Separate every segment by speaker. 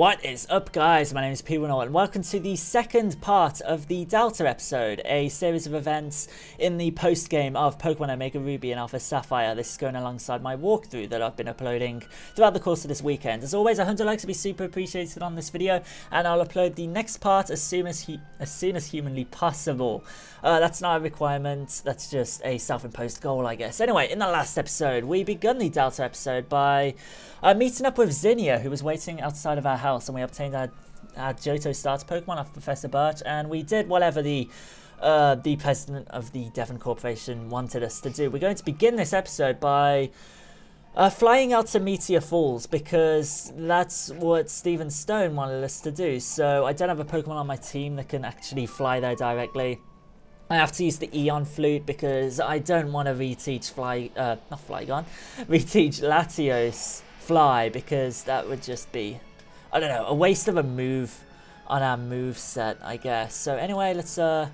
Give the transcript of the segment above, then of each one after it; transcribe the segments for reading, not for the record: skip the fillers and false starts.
Speaker 1: What is up, guys? My name is P1 and welcome to the second part of the Delta episode, a series of events in the post-game of Pokemon Omega Ruby and Alpha Sapphire. This is going alongside my walkthrough that I've been uploading throughout the course of this weekend. As always, 100 likes would be super appreciated on this video, and I'll upload the next part as soon as humanly possible. That's not a requirement, that's just a self-imposed goal, I guess. Anyway, in the last episode, we begun the Delta episode by meeting up with Zinnia, who was waiting outside of our house, and we obtained our Johto starter Pokemon off Professor Birch, and we did whatever the president of the Devon Corporation wanted us to do. We're going to begin this episode by flying out to Meteor Falls, because that's what Steven Stone wanted us to do. So I don't have a Pokemon on my team that can actually fly there directly. I have to use the Eon Flute because I don't want to reteach reteach Latios Fly, because that would just be, I don't know, a waste of a move on our move set, I guess. So anyway, let's I'm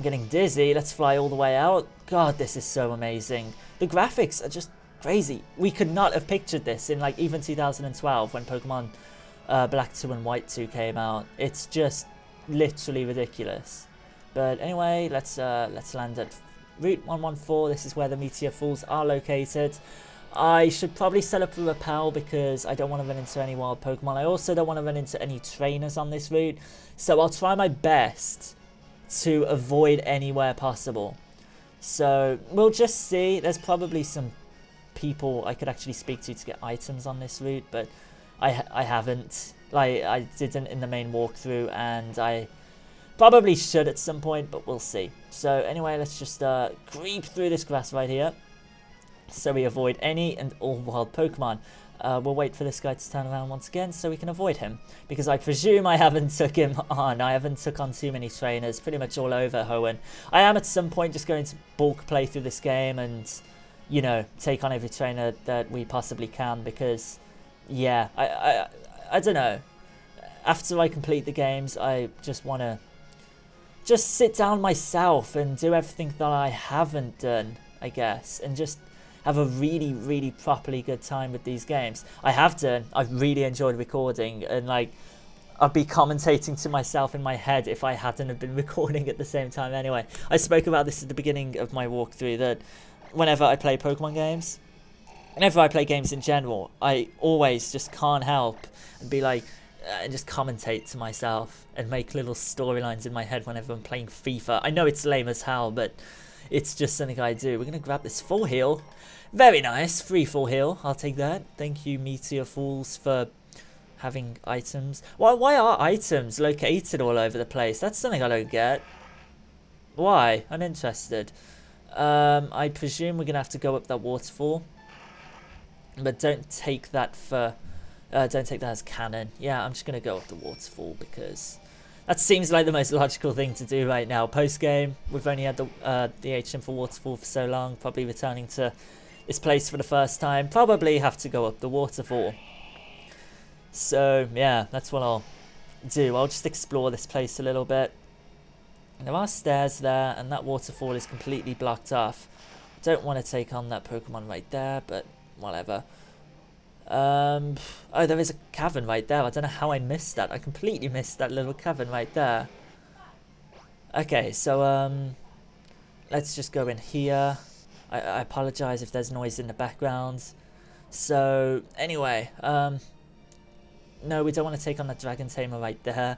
Speaker 1: getting dizzy. Let's fly all the way out. God, this is so amazing. The graphics are just crazy. We could not have pictured this in like even 2012 when Pokemon Black 2 and White 2 came out. It's just literally ridiculous. But anyway, let's land at Route 114. This is where the Meteor Falls are located. I should probably set up a rappel because I don't want to run into any wild Pokemon. I also don't want to run into any trainers on this route. So I'll try my best to avoid anywhere possible. So we'll just see. There's probably some people I could actually speak to get items on this route, but I haven't. Like, I didn't in the main walkthrough, and I probably should at some point, but we'll see. So anyway, let's just creep through this grass right here, so we avoid any and all wild Pokemon. We'll wait for this guy to turn around once again so we can avoid him, because I presume I haven't took him on. I haven't took on too many trainers, pretty much all over Hoenn. I am at some point just going to bulk play through this game and, you know, take on every trainer that we possibly can, because, yeah, I don't know. After I complete the games, I just want to just sit down myself and do everything that I haven't done, I guess, and just have a really, really properly good time with these games. I've really enjoyed recording, and like, I'd be commentating to myself in my head if I hadn't have been recording at the same time anyway. I spoke about this at the beginning of my walkthrough, that whenever I play Pokemon games, whenever I play games in general, I always just can't help and be like, and just commentate to myself and make little storylines in my head whenever I'm playing FIFA. I know it's lame as hell, but it's just something I do. We're going to grab this full heal. Very nice. Free full heal. I'll take that. Thank you, Meteor Falls, for having items. Why are items located all over the place? That's something I don't get. Why? Uninterested. I presume we're going to have to go up that waterfall. But don't take that for... don't take that as canon. Yeah, I'm just going to go up the waterfall because that seems like the most logical thing to do right now. Post-game, we've only had the HM for waterfall for so long. Probably returning to this place for the first time. Probably have to go up the waterfall. So, yeah, that's what I'll do. I'll just explore this place a little bit. And there are stairs there, and that waterfall is completely blocked off. Don't want to take on that Pokemon right there, but whatever. Oh, there is a cavern right there. I don't know how I missed that. I completely missed that little cavern right there. Okay, so let's just go in here. I apologize if there's noise in the background. So anyway, no, we don't want to take on the Dragon Tamer right there.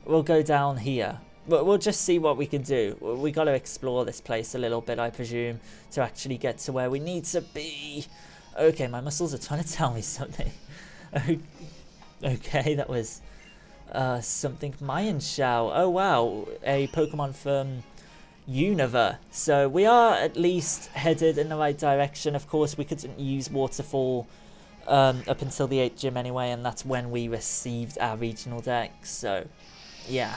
Speaker 1: We'll go down here. We'll just see what we can do. We got to explore this place a little bit, I presume, to actually get to where we need to be. Okay, my muscles are trying to tell me something. Okay, that was something. Mayan Shao. Oh wow, a Pokemon from Unova. So we are at least headed in the right direction. Of course, we couldn't use Waterfall up until the 8th gym anyway, and that's when we received our regional deck. So, yeah.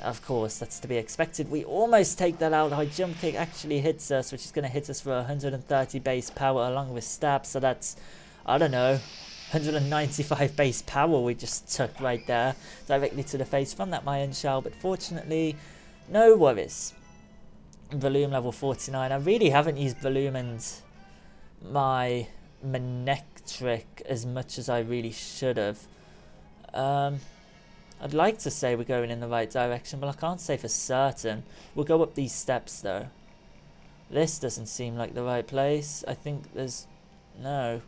Speaker 1: Of course, that's to be expected. We almost take that out. High jump kick actually hits us, which is going to hit us for 130 base power along with stab. So that's, I don't know, 195 base power we just took right there directly to the face from that Mayan Shell. But fortunately, no worries. Volume level 49. I really haven't used Volume and my Manectric as much as I really should have. I'd like to say we're going in the right direction, but I can't say for certain. We'll go up these steps though. This doesn't seem like the right place. I think there's... no.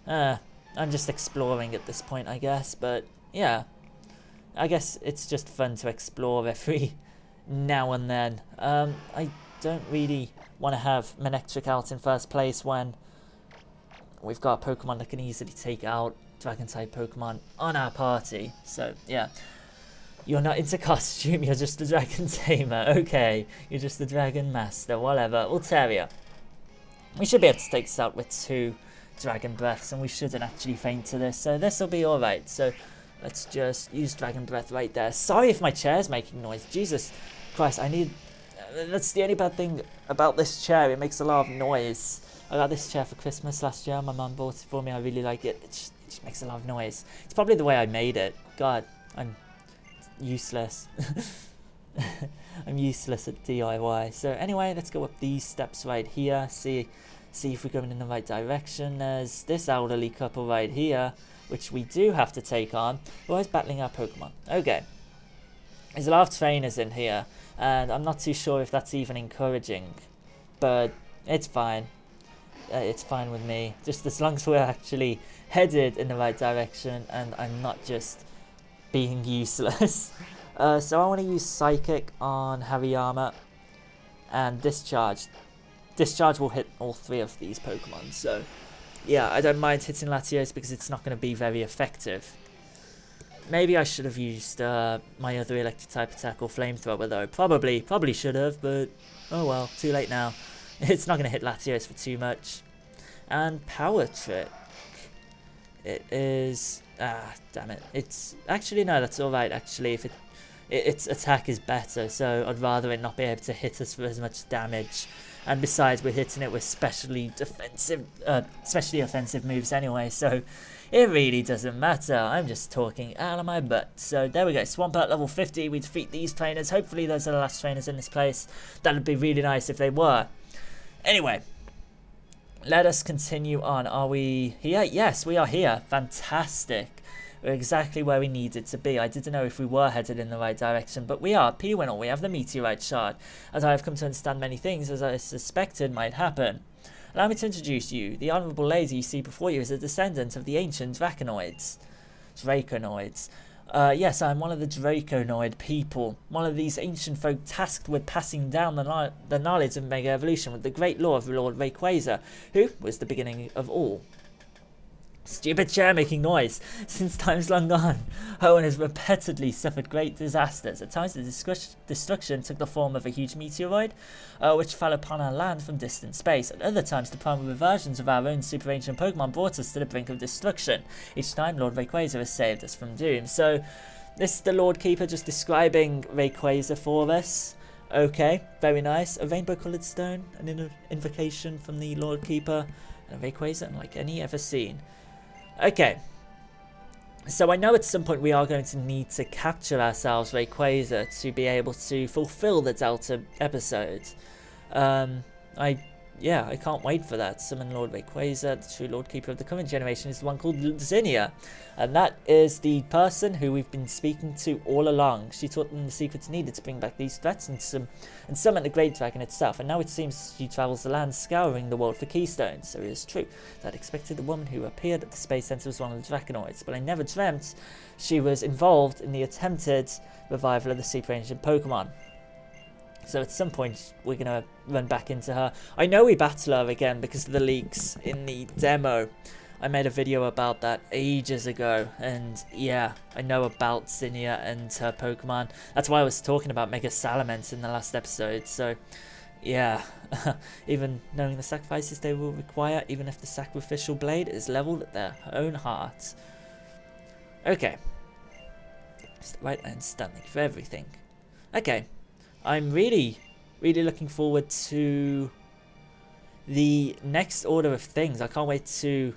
Speaker 1: I'm just exploring at this point, I guess, but yeah. I guess it's just fun to explore every now and then. I don't really want to have Manectric out in first place when we've got a Pokemon that can easily take out Dragon-type Pokemon on our party. So, yeah. You're not into costume, you're just a Dragon Tamer. Okay, you're just a Dragon Master, whatever. Altaria. We should be able to take this out with 2 Dragon Breaths, and we shouldn't actually faint to this, so this will be alright. So, let's just use Dragon Breath right there. Sorry if my chair's making noise. Jesus Christ, I need... that's the only bad thing about this chair, it makes a lot of noise. I got this chair for Christmas last year, my mum bought it for me, I really like it. It just makes a lot of noise. It's probably the way I made it. God, I'm useless. I'm useless at DIY. So anyway, let's go up these steps right here. See if we're going in the right direction. There's this elderly couple right here, which we do have to take on. We're always battling our Pokemon. Okay. There's a lot of trainers in here, and I'm not too sure if that's even encouraging, but it's fine. It's fine with me, just as long as we're actually headed in the right direction and I'm not just being useless. So I want to use Psychic on Hariyama and Discharge. Discharge will hit all 3 of these Pokemon, so yeah, I don't mind hitting Latios because it's not going to be very effective. Maybe I should have used my other electric type attack or flamethrower though. Probably should have, but oh well, too late now. It's not going to hit Latios for too much. And Power Trick. It is... damn it. It's... actually, no, that's alright, actually. If its attack is better, so I'd rather it not be able to hit us for as much damage. And besides, we're hitting it with specially offensive moves anyway, so it really doesn't matter. I'm just talking out of my butt. So there we go, Swampert level 50. We defeat these trainers. Hopefully those are the last trainers in this place. That would be really nice if they were. Anyway, let us continue on. Are we here? Yes, we are here. Fantastic. We're exactly where we needed to be. I didn't know if we were headed in the right direction, but we are. P-Winner, we have the Meteorite Shard. As I have come to understand many things, as I suspected might happen. Allow me to introduce you. The honourable lady you see before you is a descendant of the ancient Draconoids. Yes, I am one of the Draconoid people, one of these ancient folk tasked with passing down the knowledge of Mega Evolution with the great law of Lord Rayquaza, who was the beginning of all. Stupid chair making noise. Since times long gone, Hoenn has repeatedly suffered great disasters. At times the destruction took the form of a huge meteoroid, which fell upon our land from distant space. At other times the primary versions of our own super ancient Pokemon brought us to the brink of destruction. Each time Lord Rayquaza has saved us from doom. So this is the Lord Keeper just describing Rayquaza for us. Okay, very nice. A rainbow coloured stone, an invocation from the Lord Keeper, and a Rayquaza unlike any ever seen. Okay, so I know at some point we are going to need to capture ourselves Rayquaza to be able to fulfill the Delta episode. I can't wait for that. Summon Lord Rayquaza, the true Lord Keeper of the current generation, is the one called Zinnia. And that is the person who we've been speaking to all along. She taught them the secrets needed to bring back these threats and summon the Great Dragon itself. And now it seems she travels the land scouring the world for keystones. So it is true that I expected the woman who appeared at the Space Center was one of the Draconoids. But I never dreamt she was involved in the attempted revival of the super ancient Pokemon. So at some point we're going to run back into her. I know we battle her again because of the leaks in the demo. I made a video about that ages ago. And yeah, I know about Zinnia and her Pokemon. That's why I was talking about Mega Salamence in the last episode. So yeah, even knowing the sacrifices they will require, even if the sacrificial blade is leveled at their own heart. Okay. Right, I understand. Thank you for everything. Okay. I'm really looking forward to the next order of things. I can't wait to,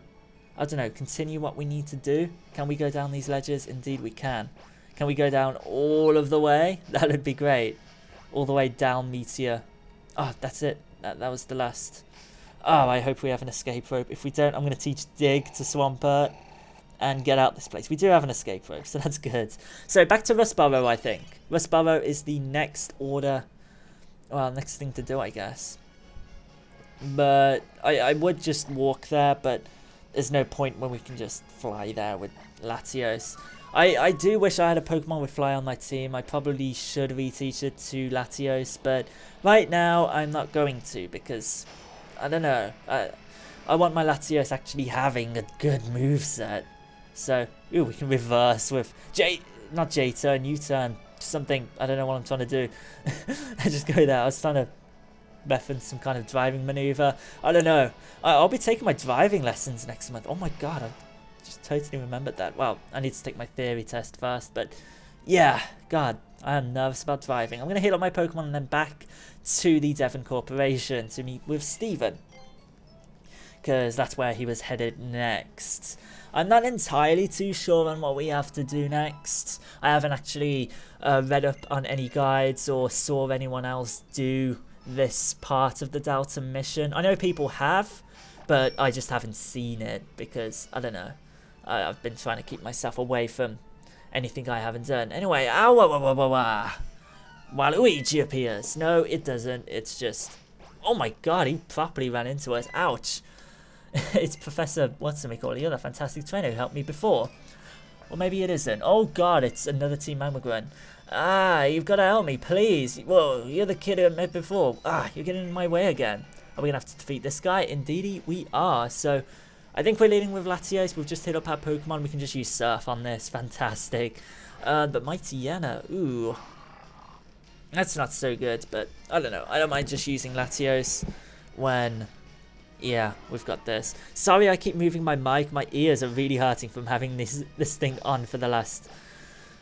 Speaker 1: I don't know, continue what we need to do. Can we go down these ledges? Indeed we can. Can we go down all of the way? That would be great. All the way down Meteor. Oh, that's it. That was the last. Oh, I hope we have an escape rope. If we don't, I'm going to teach Dig to Swampert. and get out this place. We do have an escape rope, so that's good. So back to Rust Burrow, I think. Rust Burrow is the next order, well, next thing to do, I guess. But I would just walk there, but there's no point when we can just fly there with Latios. I do wish I had a Pokemon with Fly on my team. I probably should reteach it to Latios, but right now I'm not going to because, I don't know, I want my Latios actually having a good moveset. So, ooh, we can reverse with not J-turn, U-turn, something, I don't know what I'm trying to do. I just go there, I was trying to reference some kind of driving maneuver. I don't know. I'll be taking my driving lessons next month. Oh my god, I just totally remembered that. Well, I need to take my theory test first, but yeah, god, I am nervous about driving. I'm going to heal up my Pokemon and then back to the Devon Corporation to meet with Steven, because that's where he was headed next. I'm not entirely too sure on what we have to do next. I haven't actually read up on any guides or saw anyone else do this part of the Delta mission. I know people have, but I just haven't seen it because, I don't know, I've been trying to keep myself away from anything I haven't done. Anyway, Waluigi appears. No, it doesn't. It's just, oh my god, he properly ran into us. Ouch. It's Professor, what's-him-called, the other fantastic trainer who helped me before. Or maybe it isn't. Oh god, it's another Team Magma Grunt. Ah, you've got to help me, please. Whoa, you're the kid I met before. Ah, you're getting in my way again. Are we going to have to defeat this guy? Indeedy, we are. So, I think we're leading with Latios. We've just hit up our Pokemon. We can just use Surf on this. Fantastic. But Mightyena, ooh. That's not so good, but I don't know. I don't mind just using Latios when, yeah, we've got this. Sorry I keep moving my mic. My ears are really hurting from having this thing on for the last,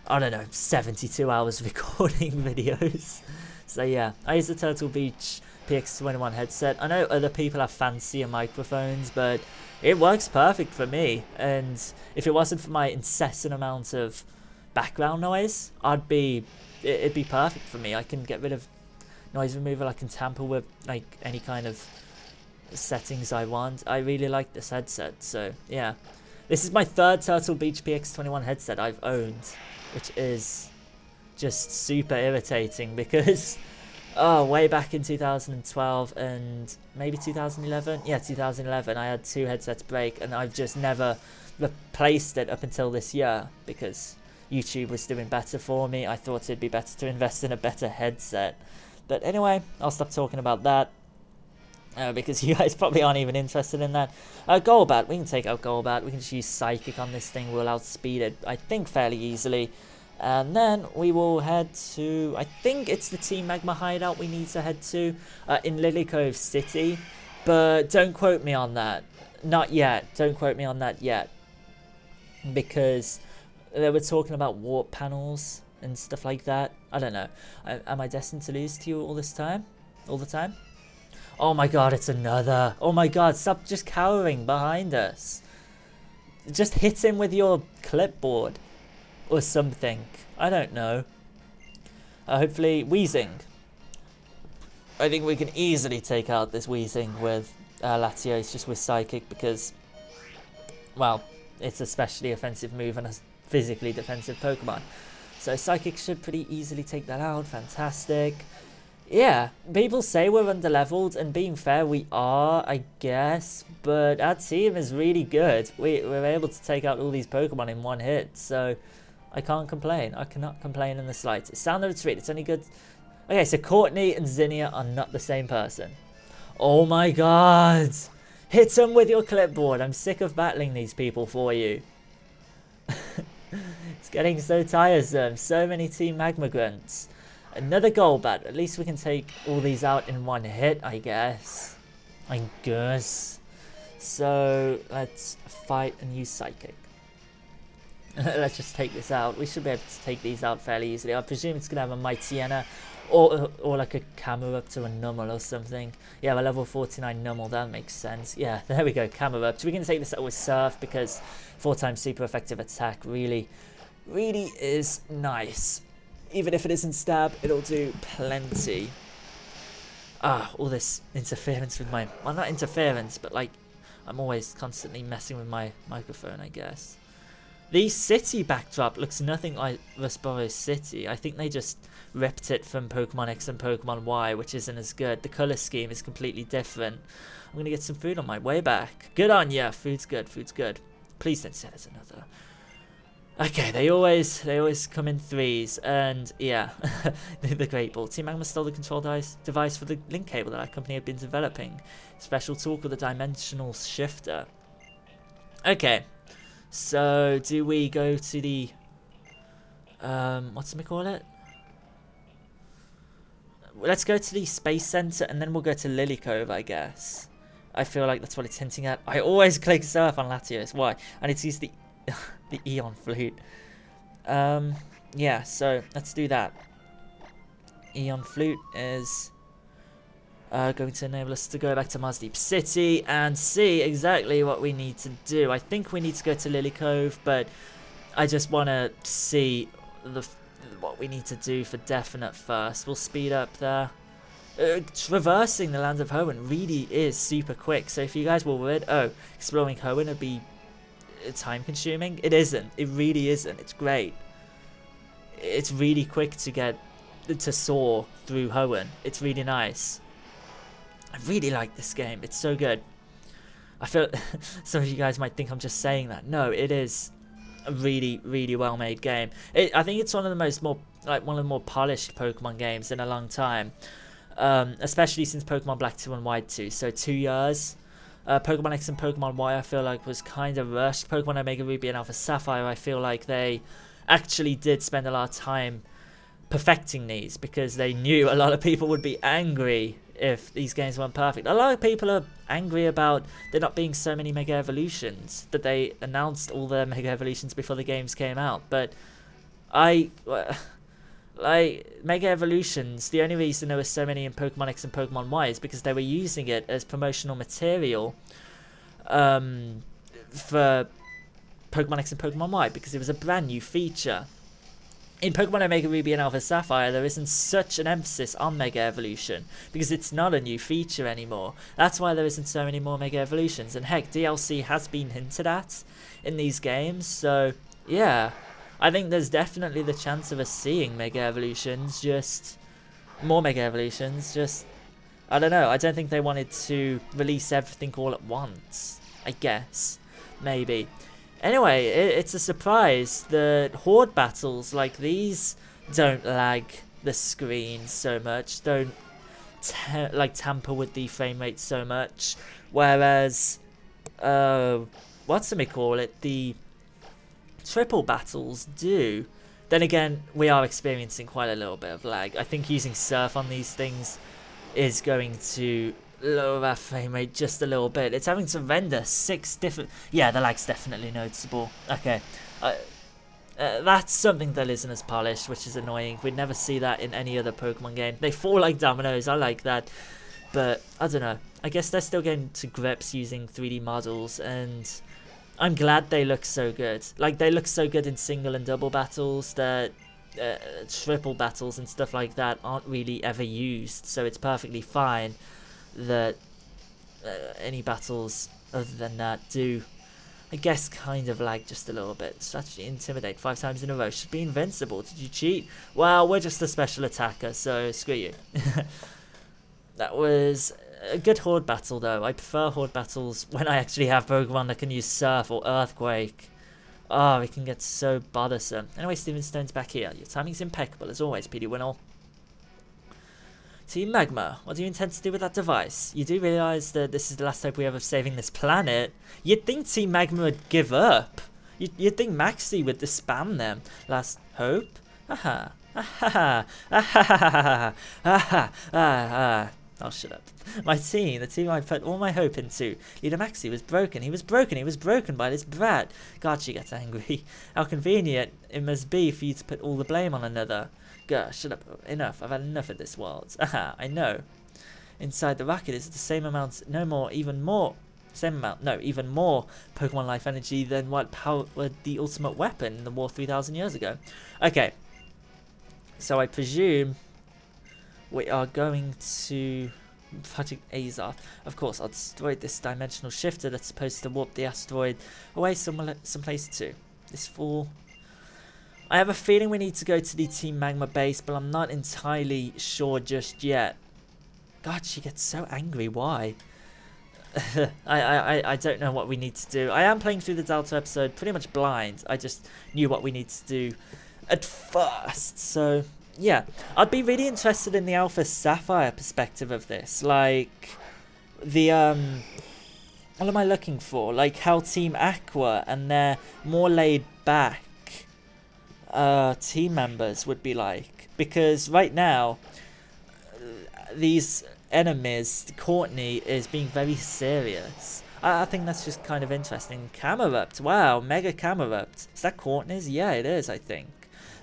Speaker 1: I don't know, 72 hours recording videos. So yeah, I use the Turtle Beach PX21 headset. I know other people have fancier microphones, but it works perfect for me. And if it wasn't for my incessant amount of background noise, it'd be perfect for me. I can get rid of noise removal. I can tamper with like any kind of settings I want. I really like this headset. So yeah, this is my third Turtle Beach PX21 headset I've owned, which is just super irritating because way back in 2012 and maybe 2011, yeah, 2011, I had two headsets break and I've just never replaced it up until this year because YouTube was doing better for me. I thought it'd be better to invest in a better headset. But anyway, I'll stop talking about that because you guys probably aren't even interested in that. Golbat, we can take out Golbat. We can just use Psychic on this thing. We'll outspeed it, I think, fairly easily. And then we will head to, I think it's the Team Magma Hideout we need to head to in Lily Cove City. But don't quote me on that. Not yet. Don't quote me on that yet. Because they were talking about warp panels and stuff like that. I don't know. Am I destined to lose to you all this time? All the time? Oh my god, it's another. Oh my god, stop just cowering behind us. Just hit him with your clipboard. Or something. I don't know. Hopefully, Weezing. I think we can easily take out this Weezing with Latios just with Psychic because, well, it's a specially offensive move and a physically defensive Pokemon. So Psychic should pretty easily take that out. Fantastic. Yeah, people say we're underleveled, and being fair, we are, I guess, but our team is really good. We're able to take out all these Pokemon in one hit, so I can't complain. I cannot complain in the slightest. Sound the Retreat, it's only good. Okay, so Courtney and Zinnia are not the same person. Oh my god! Hit them with your clipboard. I'm sick of battling these people for you. It's getting so tiresome. So many Team Magma Grunts. Another Golbat. At least we can take all these out in one hit, I guess. I guess. So, let's fight and use Psychic. Let's just take this out. We should be able to take these out fairly easily. I presume it's going to have a Mightyena or like a Camerupt to a Numel or something. Yeah, a level 49 Numel, that makes sense. Yeah, there we go, Camerupt. We're going to take this out with Surf because 4x super effective attack really is nice. Even if it isn't stab, it'll do plenty. Ah, all this interference with my... Well, not interference, but like, I'm always constantly messing with my microphone, I guess. The city backdrop looks nothing like Rustborough City. I think they just ripped it from Pokemon X and Pokemon Y, which isn't as good. The colour scheme is completely different. I'm going to get some food on my way back. Good on ya. Food's good. Food's good. Please don't say there's another. Okay, they always come in threes, and yeah, the Great Ball. Team Magma stole the control device for the link cable that our company had been developing. Special tool called the Dimensional Shifter. Okay, so do we go to the what's we call it? Let's go to the Space Center, and then we'll go to Lily Cove, I guess. I feel like that's what it's hinting at. I always click surf on Latios. Why? I need to use the the Eon Flute. Yeah, so let's do that. Eon Flute is going to enable us to go back to Mars Deep City and see exactly what we need to do. I think we need to go to Lily Cove, but I just want to see what we need to do for definite first. We'll speed up there. Traversing the land of Hoenn really is super quick, so if you guys were worried, oh, exploring Hoenn would be time consuming, it isn't. It really isn't. It's great. It's really quick to get to soar through Hoenn. It's really nice. I really like this game. It's so good. I feel some of you guys might think I'm just saying that. No, it is a really, really well made game. I think it's one of the more polished Pokemon games in a long time. Especially since Pokemon Black 2 and White 2. So 2 years. Pokemon X and Pokemon Y I feel like was kind of rushed. Pokemon Omega Ruby and Alpha Sapphire I feel like they actually did spend a lot of time perfecting these, because they knew a lot of people would be angry if these games weren't perfect. A lot of people are angry about there not being so many Mega Evolutions, that they announced all the Mega Evolutions before the games came out, but like, Mega Evolutions, the only reason there were so many in Pokemon X and Pokemon Y is because they were using it as promotional material for Pokemon X and Pokemon Y, because it was a brand new feature. In Pokemon Omega Ruby and Alpha Sapphire, there isn't such an emphasis on Mega Evolution, because it's not a new feature anymore. That's why there isn't so many more Mega Evolutions, and heck, DLC has been hinted at in these games, so yeah. I think there's definitely the chance of us seeing Mega Evolutions, just more Mega Evolutions, just, I don't know, I don't think they wanted to release everything all at once, I guess, maybe. Anyway, it's a surprise that Horde battles like these don't lag the screen so much, don't tamper with the frame rate so much, whereas, the triple battles do. Then again, we are experiencing quite a little bit of lag. I think using Surf on these things is going to lower our frame rate just a little bit. It's having to render 6 different... Yeah, the lag's definitely noticeable. Okay. That's something that isn't as polished, which is annoying. We'd never see that in any other Pokemon game. They fall like dominoes. I like that. But, I don't know. I guess they're still getting to grips using 3D models, and I'm glad they look so good. Like, they look so good in single and double battles that triple battles and stuff like that aren't really ever used. So it's perfectly fine that any battles other than that do, I guess, kind of lag just a little bit. Strategy Intimidate 5 times in a row. Should be invincible. Did you cheat? Well, we're just a special attacker, so screw you. That was a good Horde battle, though. I prefer Horde battles when I actually have Pokemon that can use Surf or Earthquake. Oh, it can get so bothersome. Anyway, Steven Stone's back here. Your timing's impeccable, as always, PD Winnell. Team Magma, what do you intend to do with that device? You do realise that this is the last hope we have of saving this planet? You'd think Team Magma would give up. You'd think Maxi would disband them. Last hope? Aha. Aha. Aha. Aha. Aha. Oh, shut up. My team, the team I put all my hope into. Leader Maxi was broken. He was broken. He was broken by this brat. God, she gets angry. How convenient it must be for you to put all the blame on another. Gosh, shut up. Enough. I've had enough of this world. Aha, I know. Inside the rocket is the same amount, even more Pokemon life energy than what powered the ultimate weapon in the war 3,000 years ago. Okay. So I presume we are going to Project Azoth. Of course, I'll destroy this dimensional shifter that's supposed to warp the asteroid away someplace to. this fall. I have a feeling we need to go to the Team Magma base, but I'm not entirely sure just yet. God, she gets so angry. Why? I don't know what we need to do. I am playing through the Delta episode pretty much blind. I just knew what we need to do at first. So, yeah. I'd be really interested in the Alpha Sapphire perspective of this. Like, the, what am I looking for? Like, how Team Aqua and their more laid back team members would be like. Because right now, these enemies, Courtney is being very serious. I think that's just kind of interesting. Camerupt, wow, Mega Camerupt. Is that Courtney's? Yeah, it is, I think.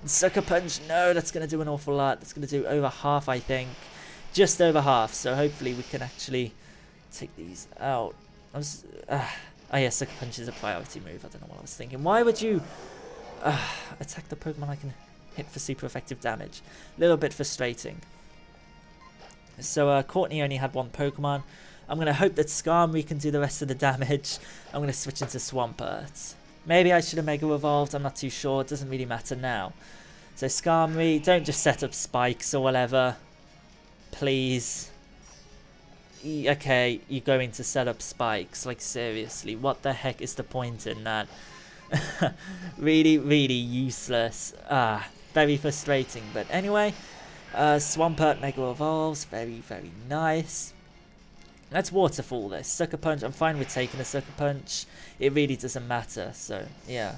Speaker 1: And Sucker Punch, no, that's going to do an awful lot. That's going to do over half, I think. Just over half, so hopefully we can actually take these out. Oh yeah, Sucker Punch is a priority move. I don't know what I was thinking. Why would you attack the Pokemon I can hit for super effective damage? A little bit frustrating. So Courtney only had one Pokemon. I'm going to hope that Skarmory can do the rest of the damage. I'm going to switch into Swampert. Maybe I should have Mega Evolved. I'm not too sure. It doesn't really matter now. So Skarmory, don't just set up spikes or whatever. Please. Okay, you're going to set up spikes. Like, seriously, what the heck is the point in that? Really, really useless. Very frustrating. But anyway... Swampert Mega Evolves, very, very nice. Let's Waterfall this. Sucker Punch, I'm fine with taking a Sucker Punch. It really doesn't matter, so, yeah.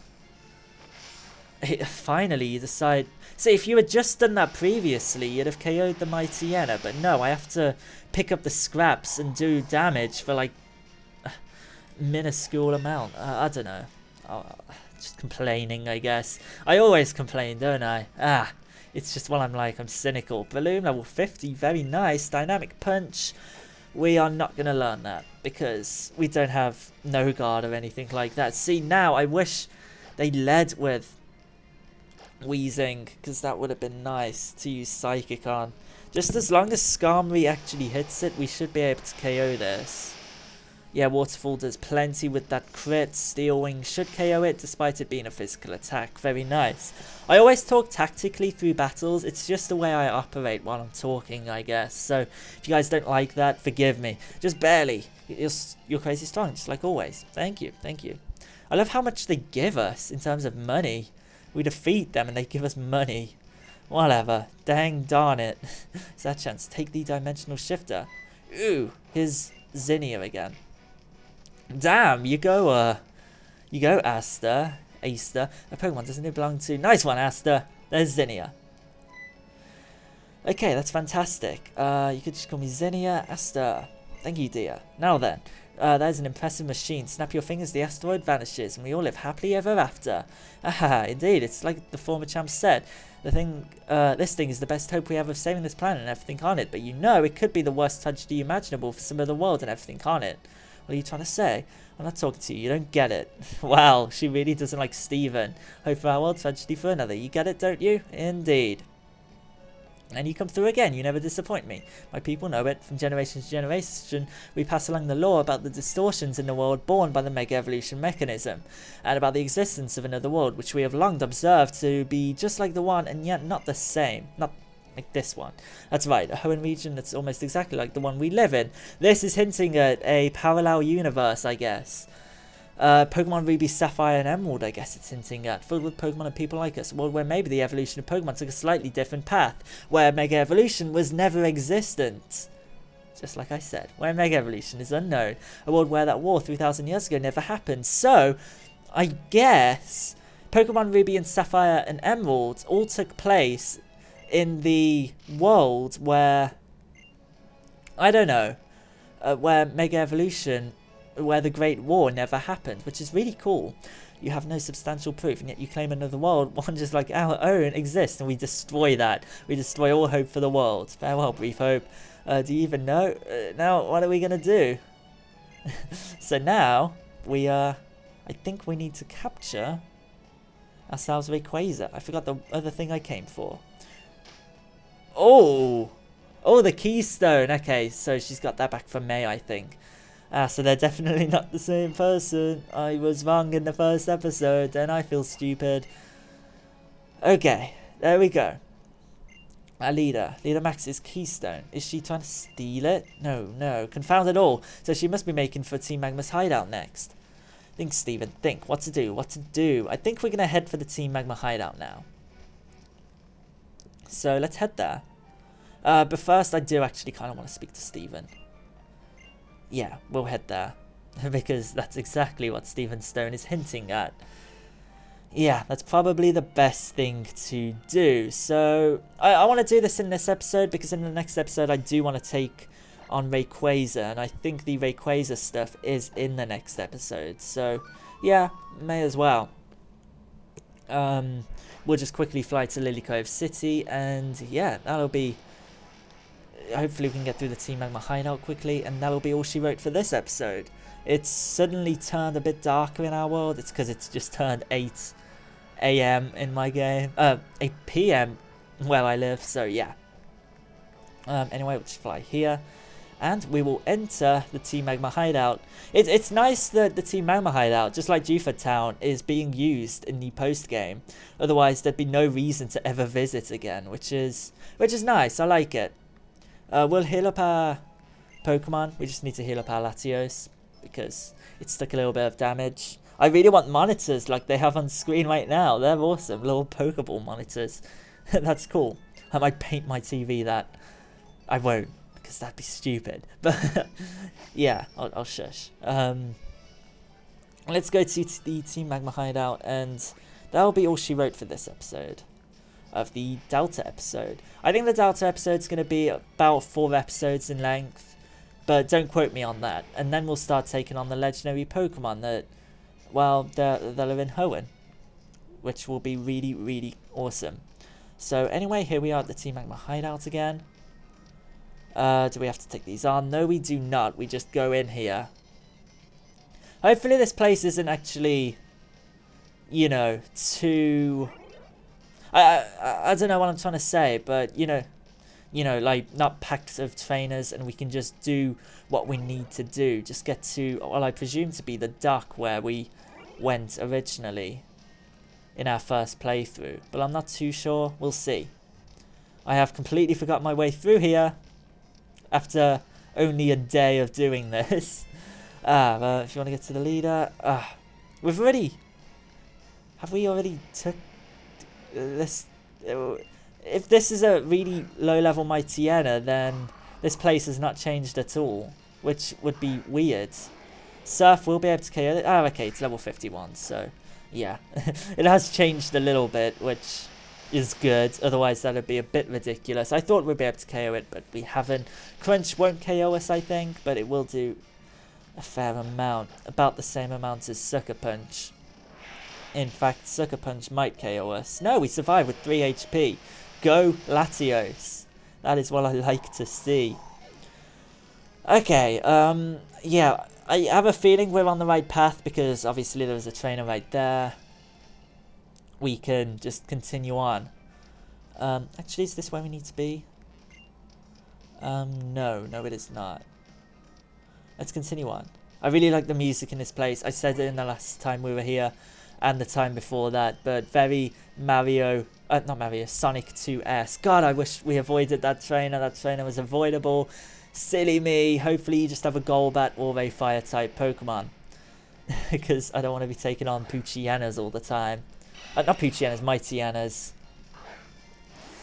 Speaker 1: Finally, you decide... See, if you had just done that previously, you'd have KO'd the Mighty Enna, but no, I have to pick up the scraps and do damage for, like, a minuscule amount. I don't know. Just complaining, I guess. I always complain, don't I? It's just while I'm cynical. Balloon level 50, very nice. Dynamic Punch. We are not going to learn that because we don't have no guard or anything like that. See, now I wish they led with Wheezing because that would have been nice to use Psychic on. Just as long as Skarmory actually hits it, we should be able to KO this. Yeah, Waterfall does plenty with that crit. Steel Wing should KO it despite it being a physical attack. Very nice. I always talk tactically through battles. It's just the way I operate while I'm talking, I guess. So if you guys don't like that, forgive me. Just barely. You're crazy strong, just like always. Thank you. Thank you. I love how much they give us in terms of money. We defeat them and they give us money. Whatever. Dang darn it. Is that chance? Take the Dimensional Shifter. Ooh, here's Zinnia again. Damn, you go, Asta. A Pokemon, doesn't it belong to... Nice one, Asta. There's Zinnia. Okay, that's fantastic. You could just call me Zinnia. Asta. Thank you, dear. Now then, that is an impressive machine. Snap your fingers, the asteroid vanishes, and we all live happily ever after. Aha, indeed, it's like the former champ said. This thing is the best hope we have of saving this planet and everything on it, but you know it could be the worst tragedy imaginable for some of the world and everything on it. What are you trying to say? I'm not talking to you. You don't get it. Wow, she really doesn't like Steven. Hope for our world, tragedy for another. You get it, don't you? Indeed. And you come through again. You never disappoint me. My people know it. From generation to generation, we pass along the law about the distortions in the world born by the Mega Evolution mechanism, and about the existence of another world, which we have long observed to be just like the one, and yet not the same. Not like this one. That's right, a Hoenn region that's almost exactly like the one we live in. This is hinting at a parallel universe, I guess. Pokemon Ruby, Sapphire and Emerald, I guess it's hinting at. Filled with Pokemon and people like us. A world where maybe the evolution of Pokemon took a slightly different path. Where Mega Evolution was never existent. Just like I said. Where Mega Evolution is unknown. A world where that war 3,000 years ago never happened. So, I guess Pokemon Ruby and Sapphire and Emerald all took place in the world where, I don't know, where Mega Evolution, where the Great War never happened, which is really cool. You have no substantial proof, and yet you claim another world, one just like our own, exists, and we destroy that. We destroy all hope for the world. Farewell, brief hope. Do you even know? Now, what are we going to do? So now, we, I think we need to capture ourselves Rayquaza. I forgot the other thing I came for. Oh! Oh, the Keystone. Okay, so she's got that back from May, I think. Ah, so they're definitely not the same person. I was wrong in the first episode, and I feel stupid. Okay, there we go. Our leader Max's keystone. Is she trying to steal it? No. Confound it all. So she must be making for Team Magma's hideout next. Think, Steven, think. What to do? I think we're going to head for the Team Magma hideout now. So let's head there. But first, I do actually kind of want to speak to Steven. Yeah, we'll head there. Because that's exactly what Steven Stone is hinting at. Yeah, that's probably the best thing to do. So, I want to do this in this episode, because in the next episode I do want to take on Rayquaza, and I think the Rayquaza stuff is in the next episode. So, yeah, may as well. We'll just quickly fly to Lily Cove City, and yeah, that'll be... Hopefully we can get through the Team Magma hideout quickly, and that'll be all she wrote for this episode. It's suddenly turned a bit darker in our world. It's because it's just turned 8 AM in my game. 8 PM where I live, so yeah. Anyway, we'll just fly here. And we will enter the Team Magma hideout. It's nice that the Team Magma hideout, just like Juford Town, is being used in the post-game. Otherwise, there'd be no reason to ever visit again, which is nice. I like it. We'll heal up our Pokemon. We just need to heal up our Latios, because it's took a little bit of damage. I really want monitors like they have on screen right now. They're awesome. Little Pokeball monitors. That's cool. I might paint my TV that. I won't, because that'd be stupid. But yeah, I'll shush. Let's go to the Team Magma hideout, and that'll be all she wrote for this episode. Of the Delta episode. I think the Delta episode's going to be about 4 episodes in length. But don't quote me on that. And then we'll start taking on the legendary Pokemon that, well, they'll are in Hoenn, which will be really, really awesome. So anyway, here we are at the Team Magma hideout again. Do we have to take these on? No, we do not. We just go in here. Hopefully this place isn't actually, you know, too... I don't know what I'm trying to say, but, you know, like, not packed of trainers, and we can just do what we need to do. Just get to, well, I presume to be the dock where we went originally in our first playthrough. But I'm not too sure. We'll see. I have completely forgot my way through here after only a day of doing this. If you want to get to the leader... we've already... Have we already took... this... If this is a really low-level Mightyena, then this place has not changed at all, which would be weird. Surf will be able to KO it. Oh, okay, it's level 51, so yeah. It has changed a little bit, which is good. Otherwise, that would be a bit ridiculous. I thought we'd be able to KO it, but we haven't. Crunch won't KO us, I think, but it will do a fair amount. About the same amount as Sucker Punch. In fact, Sucker Punch might KO us. No, we survived with 3 HP. Go Latios. That is what I like to see. Okay, yeah, I have a feeling we're on the right path because obviously there was a trainer right there. We can just continue on. Actually, is this where we need to be? No, it is not. Let's continue on. I really like the music in this place. I said it in the last time we were here and the time before that, but very Mario, not Mario, Sonic 2S. God, I wish we avoided that trainer. That trainer was avoidable. Silly me. Hopefully you just have a Golbat or a Fire-type Pokemon. Because I don't want to be taking on Poochyenas all the time. Not Poochyenas, Mightyenas.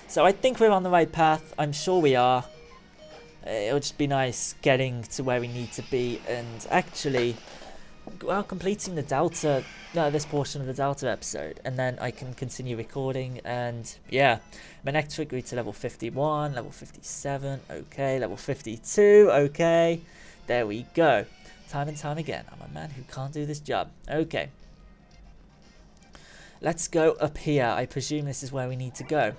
Speaker 1: So I think we're on the right path. I'm sure we are. It'll just be nice getting to where we need to be and actually, well, completing the Delta, this portion of the Delta episode, and then I can continue recording. And yeah, Manectric grew to level 51, level 57, okay, level 52, okay, there we go. Time and time again, I'm a man who can't do this job. Okay, let's go up here. I presume this is where we need to go.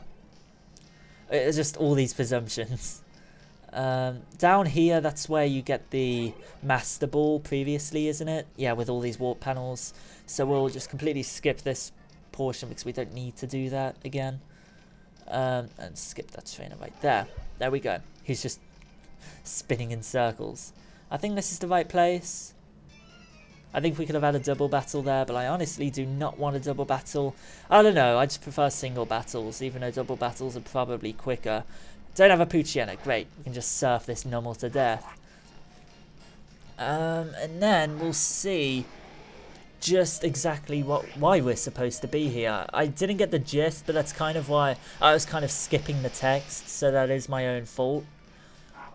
Speaker 1: It's just all these presumptions. Down here, that's where you get the Master Ball previously, isn't it? Yeah, with all these warp panels. So we'll just completely skip this portion because we don't need to do that again. And skip that trainer right there. There we go. He's just spinning in circles. I think this is the right place. I think we could have had a double battle there, but I honestly do not want a double battle. I don't know, I just prefer single battles, even though double battles are probably quicker. Don't have a Poochyena, great. We can just surf this Numel to death. And then we'll see just exactly why we're supposed to be here. I didn't get the gist, but that's kind of why I was kind of skipping the text, so that is my own fault.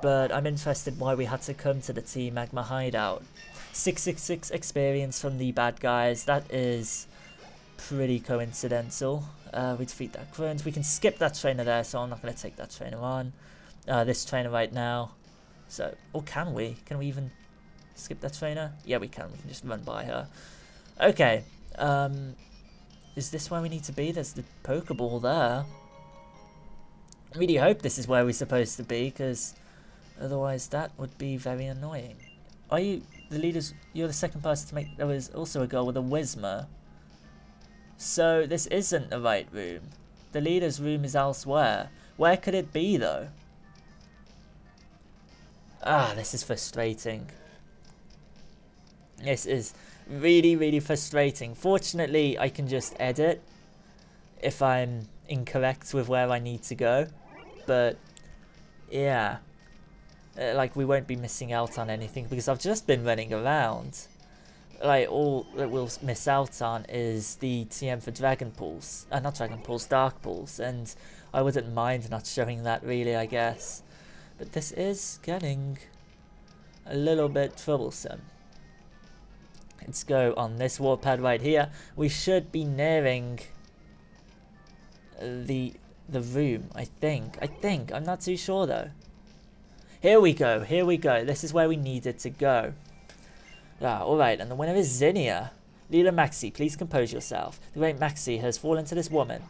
Speaker 1: But I'm interested why we had to come to the Team Magma Hideout. 666 experience from the bad guys, that is pretty coincidental. We defeat that Crones. We can skip that trainer there, so I'm not going to take that trainer on. This trainer right now. So, or can we? Can we even skip that trainer? Yeah, we can. We can just run by her. Okay. Is this where we need to be? There's the Pokeball there. I really hope this is where we're supposed to be, because otherwise that would be very annoying. Are you the leaders? You're the second person to make. There was also a girl with a Whismer. So this isn't the right room. The leader's room is elsewhere. Where could it be though? Ah, this is frustrating. This is really, really frustrating. Fortunately, I can just edit if I'm incorrect with where I need to go. But yeah, like we won't be missing out on anything because I've just been running around. Like all that we'll miss out on is the TM for Dragon Pulse, not Dragon Pulse, Dark Pulse, and I wouldn't mind not showing that really, I guess. But this is getting a little bit troublesome. Let's go on this warpad right here. We should be nearing the room, I think. I'm not too sure though. Here we go, here we go. This is where we needed to go. Ah, alright, and the winner is Zinnia. Leader Maxi, please compose yourself. The great Maxi has fallen to this woman.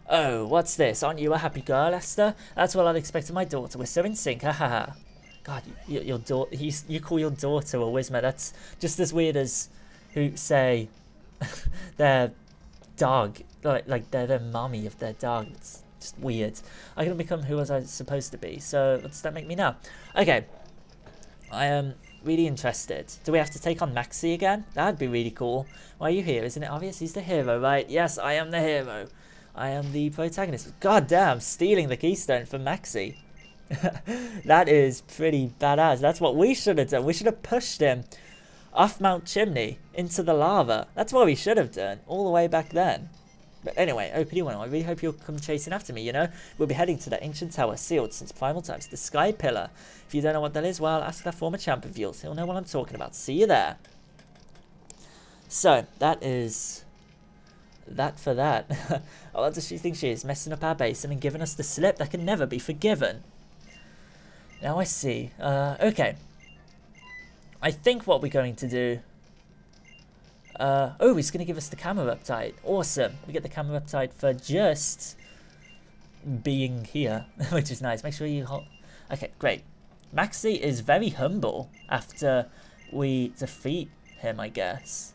Speaker 1: Oh, what's this? Aren't you a happy girl, Esther? That's what I'd expect of my daughter. We're so in sync, ha ha ha. God, your daughter, you call your daughter a Whismer. That's just as weird as who say their dog, like they're the mommy of their dog. It's just weird. I can become who was I supposed to be, so what does that make me now? Okay, I am really interested. Do we have to take on Maxi again? That'd be really cool. Why are you here? Isn't it obvious he's the hero, right? Yes, I am the hero. I am the protagonist. God damn, stealing the keystone from Maxi. That is pretty badass. That's what we should have done. We should have pushed him off Mount Chimney into the lava. That's what we should have done all the way back then. But anyway, OPD1, I really hope you'll come chasing after me, you know? We'll be heading to the ancient tower, sealed since primal times, the Sky Pillar. If you don't know what that is, well, ask that former champ of yours. He'll know what I'm talking about. See you there. So, that is that for that. Oh, what does she think she is? Messing up our base and then giving us the slip? That can never be forgiven. Now I see. Okay. I think what we're going to do... oh, he's going to give us the camera uptide. Awesome. We get the camera uptide for just being here, which is nice. Make sure you hold... Okay, great. Maxi is very humble after we defeat him, I guess.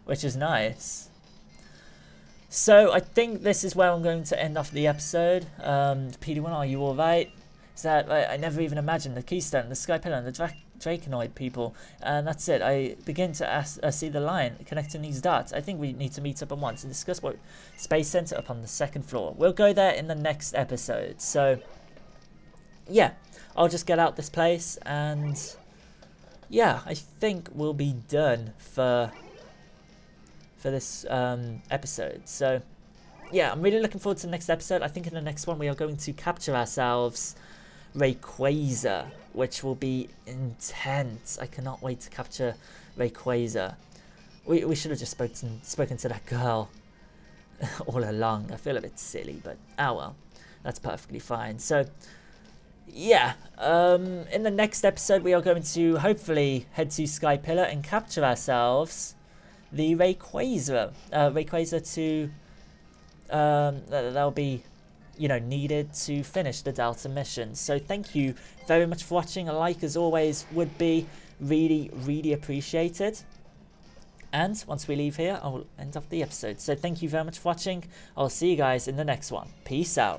Speaker 1: Which is nice. So, I think this is where I'm going to end off the episode. PD1, are you alright? Is that... I never even imagined the Keystone, the Sky Pillar, and the Draconoid people, and that's it. I begin to see the line connecting these dots. I think we need to meet up at once and discuss what Space Center up on the second floor. We'll go there in the next episode. So yeah, I'll just get out this place, and yeah, I think we'll be done for this episode. So yeah, I'm really looking forward to the next episode. I think in the next one we are going to capture ourselves Rayquaza, which will be intense. I cannot wait to capture Rayquaza. We should have just spoken to that girl all along. I feel a bit silly, but oh well, that's perfectly fine. So yeah, in the next episode we are going to hopefully head to Sky Pillar and capture ourselves the Rayquaza. Rayquaza to that'll be, you know, needed to finish the Delta mission. So thank you very much for watching. A like, as always, would be really, really appreciated. And once we leave here, I will end off the episode. So thank you very much for watching. I'll see you guys in the next one. Peace out.